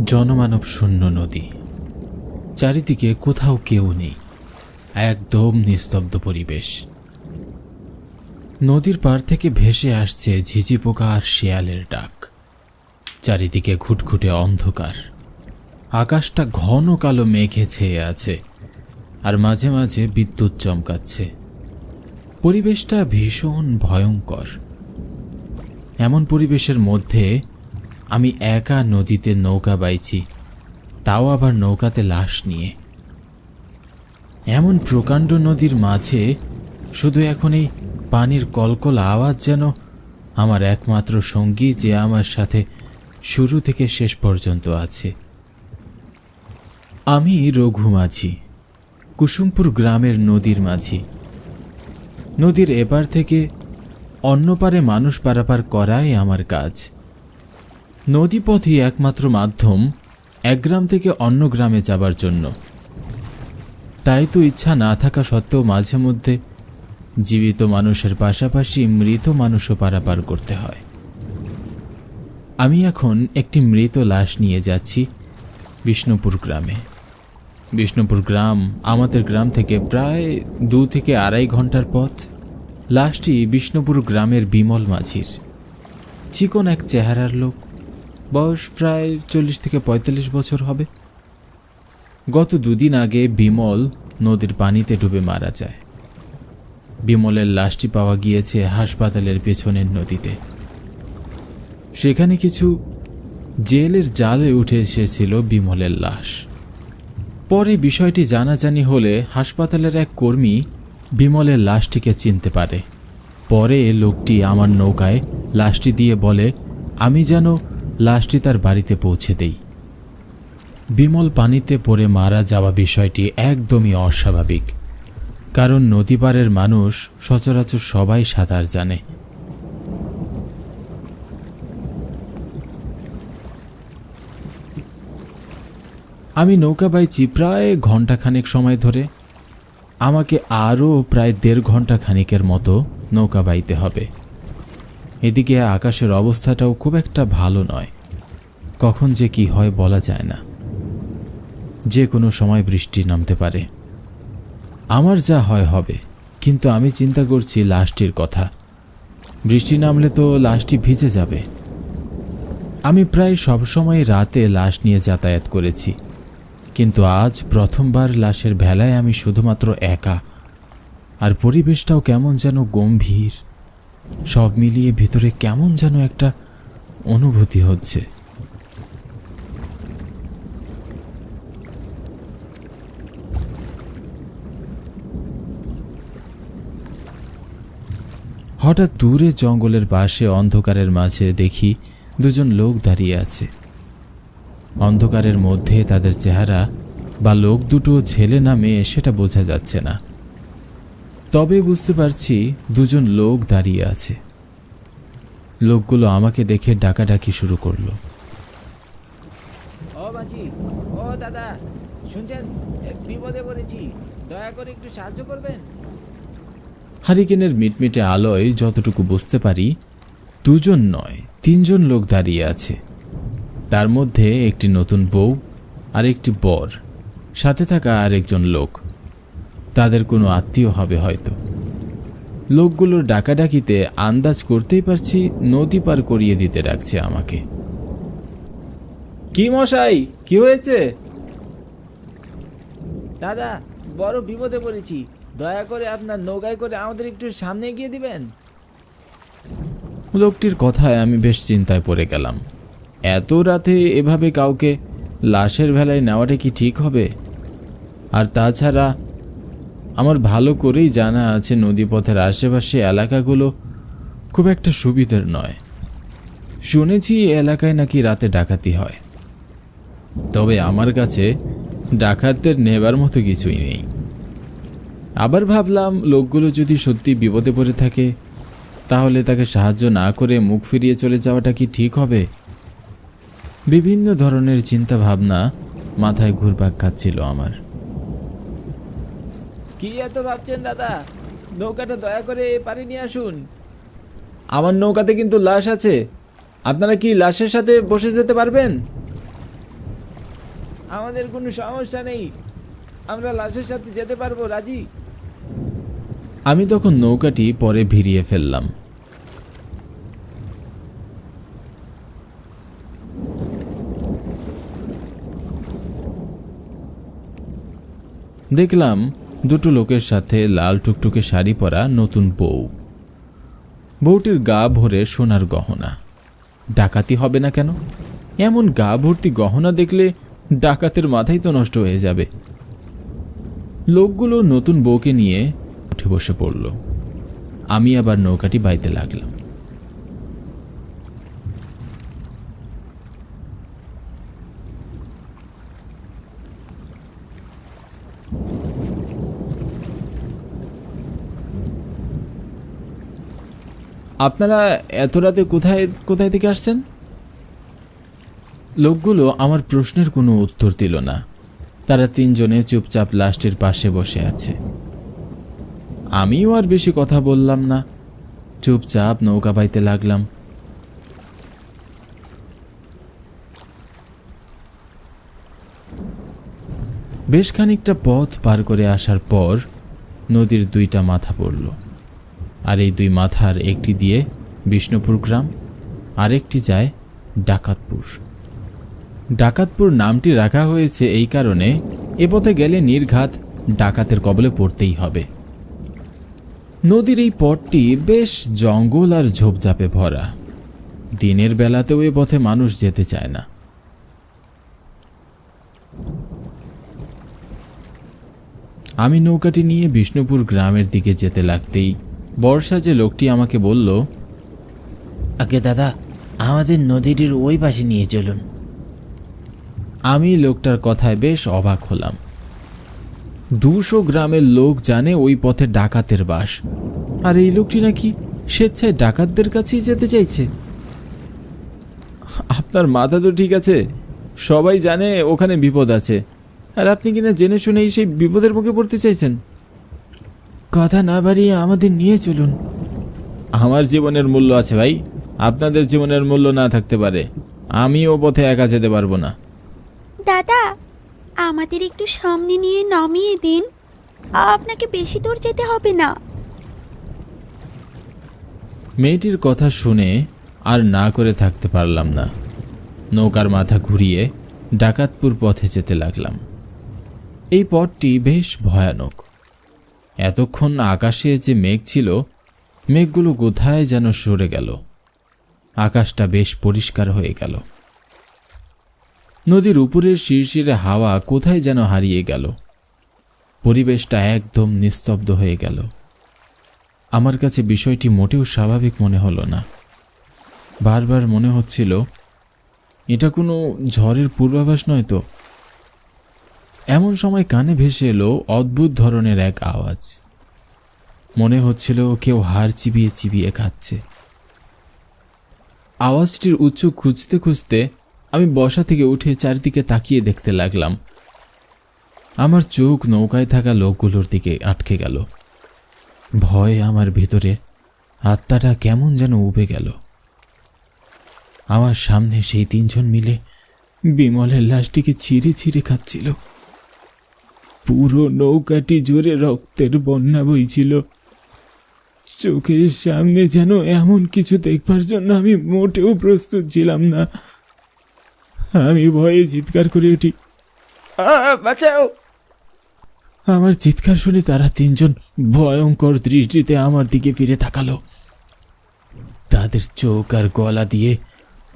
জনমানব শূন্য নদী, চারিদিকে কোথাও কেউ নেই, একদম নিস্তব্ধ পরিবেশ। নদীর পাড় থেকে ভেসে আসছে ঝিঝি পোকা আর শেয়ালের ডাক। চারিদিকে ঘুটঘুটে অন্ধকার, আকাশটা ঘন কালো মেঘে ছেয়ে আছে, আর মাঝে মাঝে বিদ্যুৎ চমকাচ্ছে। পরিবেশটা ভীষণ ভয়ঙ্কর। এমন পরিবেশের মধ্যে আমি একা নদীতে নৌকা বাইছি, তাও আবার নৌকাতে লাশ নিয়ে। এমন প্রকাণ্ড নদীর মাঝে শুধু এখন এই পানির কলকল আওয়াজ যেন আমার একমাত্র সঙ্গী, যে আমার সাথে শুরু থেকে শেষ পর্যন্ত আছে। আমি রঘু মাঝি, কুসুমপুর গ্রামের নদীর মাঝি। নদীর এপার থেকে অন্য পারে মানুষ পারাপার করাই আমার কাজ। নদীপথই একমাত্র মাধ্যম এক গ্রাম থেকে অন্য গ্রামে যাবার জন্য। তাই তো ইচ্ছা না থাকা সত্ত্বেও মাঝে মধ্যে জীবিত মানুষের পাশাপাশি মৃত মানুষও পারাপার করতে হয়। আমি এখন একটি মৃত লাশ নিয়ে যাচ্ছি বিষ্ণুপুর গ্রামে। বিষ্ণুপুর গ্রাম আমাদের গ্রাম থেকে প্রায় 2 থেকে 2.5 ঘন্টার পথ। লাশটি বিষ্ণুপুর গ্রামের বিমল মাঝির। চিকন এক চেহারার লোক, বয়স প্রায় 40 থেকে 45 বছর হবে। গত 2 দিন আগে বিমল নদীর পানিতে ডুবে মারা যায়। বিমলের লাশটি পাওয়া গিয়েছে হাসপাতালের পেছনের নদীতে। সেখানে কিছু জেলের জালে উঠে এসেছিল বিমলের লাশ। পরে বিষয়টি জানাজানি হলে হাসপাতালের এক কর্মী বিমলের লাশটিকে চিনতে পারে। পরে লোকটি আমার নৌকায় লাশটি দিয়ে বলে আমি যেন লাশটি তার বাড়িতে পৌঁছে দেই। বিমল পানিতে পড়ে মারা যাওয়া বিষয়টি একদমই অস্বাভাবিক, কারণ নদী পাড়ের মানুষ সচরাচর সবাই সাঁতার জানে। আমি নৌকা বাইছি প্রায় ঘণ্টাখানেক সময় ধরে। আমাকে আরও প্রায় 1.5 ঘন্টা খানিকের মতো নৌকা বাইতে হবে। এদিকে আকাশের অবস্থাটাও খুব একটা ভালো নয়, কখন যে কি হয় বলা যায় না। যে কোনো সময় বৃষ্টি নামতে পারে। আমার যা হয় হবে, কিন্তু আমি চিন্তা করছি লাশটির কথা। বৃষ্টি নামলে তো লাশটি ভিজে যাবে। আমি প্রায় সবসময় রাতে লাশ নিয়ে যাতায়াত করেছি, কিন্তু আজ প্রথমবার লাশের ভেলায় আমি শুধুমাত্র একা। আর পরিবেশটাও কেমন যেন গম্ভীর। সব মিলিয়ে ভিতরে কেমন যেন একটা অনুভূতি হচ্ছে। হঠাৎ দূরে জঙ্গলের পাশে অন্ধকারের মাঝে দেখি 2 জন লোক দাঁড়িয়ে আছে। অন্ধকারের মধ্যে তাদের চেহারা বা লোক দুটো ছেলে না মেয়ে সেটা বোঝা যাচ্ছে না, তবে বুঝতে পারছি 2 জন লোক দাঁড়িয়ে আছে। লোকগুলো আমাকে দেখে ডাকাডাকি শুরু করলো। ও মাঝি, ও দাদা, শুনছেন? এক বিপদে পড়েছি, দয়া করে একটু সাহায্য করবেন। হারিকেনের মিটমিটে আলোয় যতটুকু বুঝতে পারি 2 জন নয় 3 জন লোক দাঁড়িয়ে আছে। তার মধ্যে একটি নতুন বউ আর একটি বর, সাথে থাকা আর একজন লোক। তাদের কোনো আত্মীয় হবে হয়তো। লোকগুলোর ডাকাডাকিতে আন্দাজ করতেই পারছি নদী পার করিয়ে দিতে রাখছে আমাকে। কি মশাই, কি হয়েছে? দাদা, বড় বিপদে পড়েছি, দয়া করে আপনার নৌকায় করে আমাদের একটু সামনে এগিয়ে দিবেন। লোকটির কথায় আমি বেশ চিন্তায় পড়ে গেলাম। এত রাতে এভাবে কাউকে লাশের ভেলায় নেওয়াটা কি ঠিক হবে? আর তাছাড়া আমার ভালো করেই জানা আছে নদীপথের আশেপাশে এলাকাগুলো খুব একটা সুবিধার নয়। শুনেছি এলাকায় নাকি রাতে ডাকাতি হয়, তবে আমার কাছে ডাকাতদের নেবার মতো কিছুই নেই। আবার ভাবলাম লোকগুলো যদি সত্যি বিপদে পড়ে থাকে, তাহলে তাকে সাহায্য না করে মুখ ফিরিয়ে চলে যাওয়াটা কি ঠিক হবে? বিভিন্ন ধরনের চিন্তা ভাবনা মাথায় ঘুরপাক খাচ্ছিল আমার। কি এত ভাবছেন দাদা? নৌকাটা দয়া করে পারে নিয়ে আসুন। আমার নৌকাতে কিন্তু লাশ আছে, আপনারা কি লাশের সাথে বসে যেতে পারবেন? আমাদের কোনো সমস্যা নেই, আমরা লাশের সাথে যেতে পারবো, রাজি। আমি তখন নৌকাটি পরে ভিড়িয়ে ফেললাম। দেখলাম দুটো লোকের সাথে লাল টুকটুকে শাড়ি পরা নতুন বউ। বউটির গা ভরে সোনার গহনা। ডাকাতি হবে না কেন? এমন গা ভর্তি গহনা দেখলে ডাকাতের মাথাই তো নষ্ট হয়ে যাবে। লোকগুলো নতুন বউকে নিয়ে উঠে বসে পড়ল। আমি আবার নৌকাটি বাইতে লাগলাম। আপনারা এত রাতে কোথায় কোথায় থেকে আসছেন? লোকগুলো আমার প্রশ্নের কোনো উত্তর দিল না। তারা তিনজনে চুপচাপ লাশটির পাশে বসে আছে। আমিও আর বেশি কথা বললাম না, চুপচাপ নৌকা বাইতে লাগলাম। বেশ খানিকটা পথ পার করে আসার পর নদীর দুইটা মাথা পড়ল। আর এই দুই মাথার একটি দিয়ে বিষ্ণুপুর গ্রাম, আরেকটি যায় ডাকাতপুর। ডাকাতপুর নামটি রাখা হয়েছে এই কারণে, এ পথে গেলে নির্ঘাত ডাকাতের কবলে পড়তেই হবে। নদীর এই পথটি বেশ জঙ্গল আর ঝোপঝাপে ভরা। দিনের বেলাতেও এ পথে মানুষ যেতে চায় না। আমি নৌকাটি নিয়ে বিষ্ণুপুর গ্রামের দিকে যেতে লাগতেই বর্ষা যে লোকটি আমাকে বলল, আগে দাদা, আমাদের নদীটির ওই পাশে নিয়ে চলুন। আমি লোকটার কথায় বেশ অবাক হলাম। 200 গ্রামের লোক জানে ওই পথে ডাকাতের বাস, আর এই লোকটি নাকি স্বেচ্ছায় ডাকাতদের কাছেই যেতে চাইছে। আপনার মাথা তো ঠিক আছে, সবাই জানে ওখানে বিপদ আছে, আর আপনি কিনা জেনে শুনেই সেই বিপদের মুখে পড়তে চাইছেন। কথা না বাড়িয়ে আমাদের নিয়ে চলুন। আমার জীবনের মূল্য আছে ভাই, আপনাদের জীবনের মূল্য না থাকতে পারে। আমি ও পথে একা যেতে পারবো না। দাদা, আমাদের একটু সামনে নিয়ে নামিয়ে দিন, আপনাকে বেশি দূর যেতে হবে না। মেয়েটির কথা শুনে আর না করে থাকতে পারলাম না। নৌকার মাথা ঘুরিয়ে ডাকাতপুর পথে যেতে লাগলাম। এই পথটি বেশ ভয়ানক। এতক্ষণ আকাশে যে মেঘ ছিল, মেঘগুলো কোথায় যেন সরে গেল। আকাশটা বেশ পরিষ্কার হয়ে গেল। নদীর উপরের শিরশিরে হাওয়া কোথায় যেন হারিয়ে গেল। পরিবেশটা একদম নিস্তব্ধ হয়ে গেল। আমার কাছে বিষয়টি মোটেও স্বাভাবিক মনে হলো না। বারবার মনে হচ্ছিল এটা কোনো ঝড়ের পূর্বাভাস নয় তো। এমন সময় কানে ভেসে এলো অদ্ভুত ধরনের এক আওয়াজ। মনে হচ্ছিল কেউ হাড় চিবিয়ে চিবিয়ে খাচ্ছে। আওয়াজটির উৎস খুঁজতে খুঁজতে আমি বসা থেকে উঠে চারিদিকে তাকিয়ে দেখতে লাগলাম। আমার চোখ নৌকায় থাকা লোকগুলোর দিকে আটকে গেল। ভয়ে আমার ভিতরে আত্মাটা কেমন যেন উবে গেল। আমার সামনে সেই তিনজন মিলে বিমলের লাশটিকে ছিঁড়ে ছিঁড়ে খাচ্ছিল। পুরো নৌকাটি জুড়ে রক্তের বন্যা বইছিল। চোখের সামনে যেন এমন কিছু দেখবার জন্য আমি মোটেও প্রস্তুত ছিলাম না। আমি ভয়ে চিৎকার করে উঠি, বাঁচাও! আমার চিৎকার শুনে তারা তিনজন ভয়ঙ্কর দৃষ্টিতে আমার দিকে ফিরে তাকালো। তাদের চোখ আর গলা দিয়ে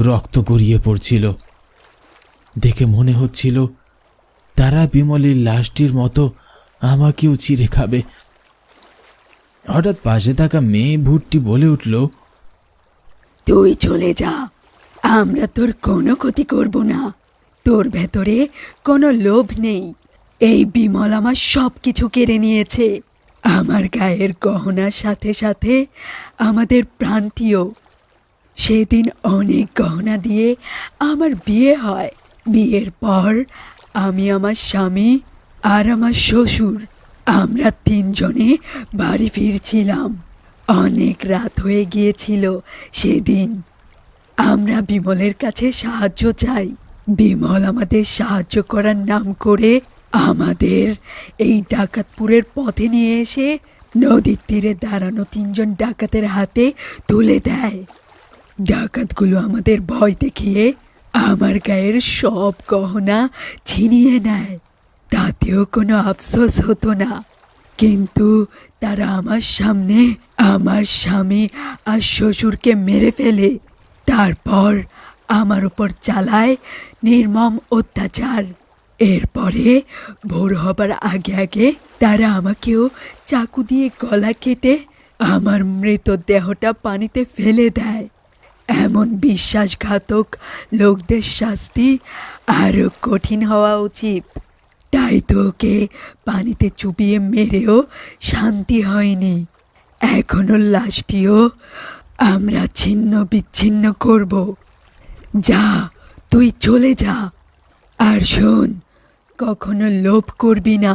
রক্ত গড়িয়ে পড়ছিল। দেখে মনে হচ্ছিল তারা বিমলের লাশটির মতো আমাকেও ছিঁড়ে খাবে। হঠাৎ পাশে থাকা মেয়ে ভুট্টি বলে উঠল, তুই চলে যা, আমরা তোর কোনো ক্ষতি করব না। তোর ভেতরে কোনো লোভ নেই। এই বিমল আমার সব কিছু কেড়ে নিয়েছে, আমার গায়ের গহনার সাথে সাথে আমাদের প্রাণটিও। সেদিন অনেক গহনা দিয়ে আমার বিয়ে হয়। বিয়ের পর আমি, আমার স্বামী আর আমার শ্বশুর, আমরা তিনজনে বাড়ি ফিরছিলাম। অনেক রাত হয়ে গিয়েছিল সেদিন। আমরা বিমলের কাছে সাহায্য চাই। বিমল আমাদের সাহায্য করার নাম করে আমাদের এই ডাকাতপুরের পথে নিয়ে এসে নদীর তীরে দাঁড়ানো 3জন ডাকাতের হাতে তুলে দেয়। ডাকাতগুলো আমাদের ভয় দেখিয়ে আমার গায়ের সব গহনা ছিনিয়ে নেয়। তাতেও কোনো আফসোস হতো না, কিন্তু তারা আমার সামনে আমার স্বামী আর শ্বশুরকে মেরে ফেলে। তারপর আমার উপর চালায় নির্মম অত্যাচার। এরপরে ভোর হবার আগে আগে তারা আমাকেও চাকু দিয়ে গলা কেটে আমার মৃতদেহটা পানিতে ফেলে দেয়। এমন বিশ্বাসঘাতক লোকদের শাস্তি আরও কঠিন হওয়া উচিত। তাই তো ওকে পানিতে চুবিয়ে মেরেও শান্তি হয়নি। এখনো লাশটিও আমরা ছিন্ন বিচ্ছিন্ন করব। যা, তুই চলে যা। আর শোন, কখনো লোভ করবি না।